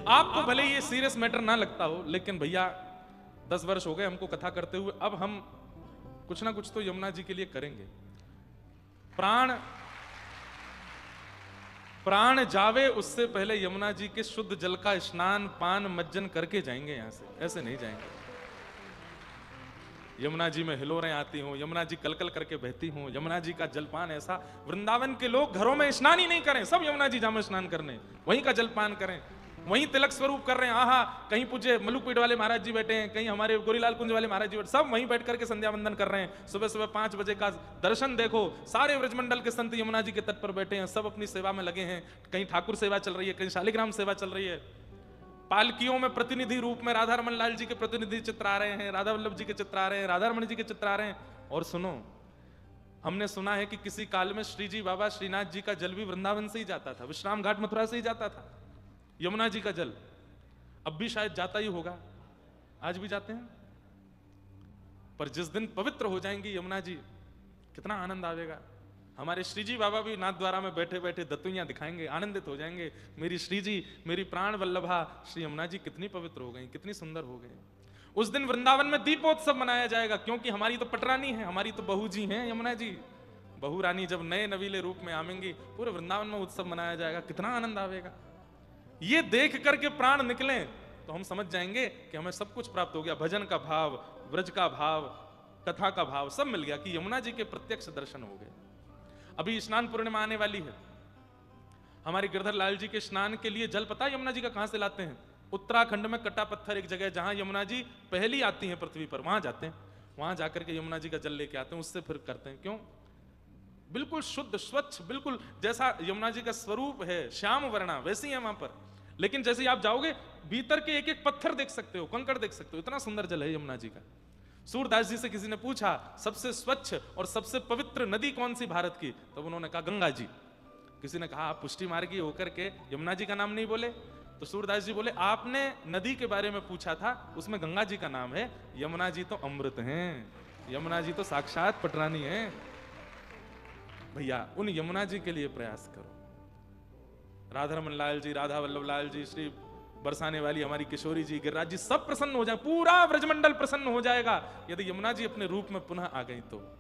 आपको भले ये सीरियस मैटर ना लगता हो, लेकिन भैया 10 वर्ष हो गए हमको कथा करते हुए, अब हम कुछ ना कुछ तो यमुना जी के लिए करेंगे। प्राण जावे उससे पहले यमुना जी के शुद्ध जल का स्नान पान मज्जन करके जाएंगे यहां से, ऐसे नहीं जाएंगे। यमुना जी में हिलोरें आती हों, यमुना जी कलकल करके बहती हों, यमुना जी का जलपान ऐसा, वृंदावन के लोग घरों में स्नान ही नहीं करें, सब यमुना जी जामे स्नान करने, वहीं का जलपान करें, वहीं तिलक स्वरूप कर रहे हैं। आहा, कहीं पूज्य मलुकपीठ वाले महाराज जी बैठे हैं, कहीं हमारे गोरीलाल कुंज वाले महाराज जी बैठे, सब वहीं बैठ करके संध्या वंदन कर रहे हैं। सुबह सुबह 5 बजे का दर्शन देखो, सारे व्रजमंडल के संत यमुना जी के तट पर बैठे हैं, सब अपनी सेवा में लगे हैं। कहीं ठाकुर सेवा चल रही है, कहीं शालिग्राम सेवा चल रही है। पालकियों में प्रतिनिधि रूप में राधा रमन लाल जी के प्रतिनिधि चित्र आ रहे हैं, राधा वल्लभ जी के चित्र आ रहे हैं, राधा रमन जी के चित्र आ रहे हैं। और सुनो, हमने सुना है कि किसी काल में श्री जी बाबा श्रीनाथ जी का जल भी वृंदावन से ही जाता था, विश्राम घाट मथुरा से ही जाता था। यमुना जी का जल अब भी शायद जाता ही होगा, आज भी जाते हैं। पर जिस दिन पवित्र हो जाएंगी यमुना जी, कितना आनंद आवेगा। हमारे श्री जी बाबा भी नाथ द्वारा में बैठे बैठे दत्तुइयां दिखाएंगे, आनंदित हो जाएंगे। मेरी श्री जी, मेरी प्राण वल्लभा श्री यमुना जी कितनी पवित्र हो गई, कितनी सुंदर हो गई। उस दिन वृंदावन में दीपोत्सव मनाया जाएगा, क्योंकि हमारी तो पटरानी है, हमारी तो बहू जी हैं यमुना जी। बहू रानी जब नए नवीले रूप में आवेंगी, पूरे वृंदावन में उत्सव मनाया जाएगा, कितना आनंद आवेगा। ये देख करके प्राण निकले तो हम समझ जाएंगे कि हमें सब कुछ प्राप्त हो गया। भजन का भाव, व्रज का भाव, कथा का भाव सब मिल गया, कि यमुना जी के प्रत्यक्ष दर्शन हो गए। अभी स्नान पूर्णिमा आने वाली है। हमारे गिरधर लाल जी के स्नान के लिए जल पता है यमुना जी का कहां से लाते हैं? उत्तराखंड में कटा पत्थर एक जगह, जहां यमुना जी पहली आती हैं पृथ्वी पर, वहां जाते हैं। वहां जाकर के यमुना जी का जल लेके आते हैं, उससे फिर करते हैं। क्यों? बिल्कुल शुद्ध स्वच्छ, बिल्कुल जैसा यमुना जी का स्वरूप है, श्याम वर्णा, वैसी है वहां पर। लेकिन जैसे ही आप जाओगे, भीतर के एक एक पत्थर देख सकते हो, कंकड़ देख सकते हो, इतना सुंदर जल है यमुना जी का। सूरदास जी से किसी ने पूछा सबसे स्वच्छ और सबसे पवित्र नदी कौन सी भारत की, तब उन्होंने कहा गंगा जी। किसी ने कहा आप पुष्टि मार्गी होकर के यमुना जी का नाम नहीं बोले? तो सूरदास जी बोले आपने नदी के बारे में पूछा था, उसमें गंगा जी का नाम है, यमुना जी तो अमृत हैं, यमुना जी तो साक्षात पटरानी हैं। भैया उन यमुना जी के लिए प्रयास करो। राधा रमन लाल जी, राधा वल्लभ लाल जी, श्री बरसाने वाली हमारी किशोरी जी, गिरिराज जी, सब प्रसन्न हो जाए, पूरा व्रजमंडल प्रसन्न हो जाएगा यदि यमुना जी अपने रूप में पुनः आ गई तो।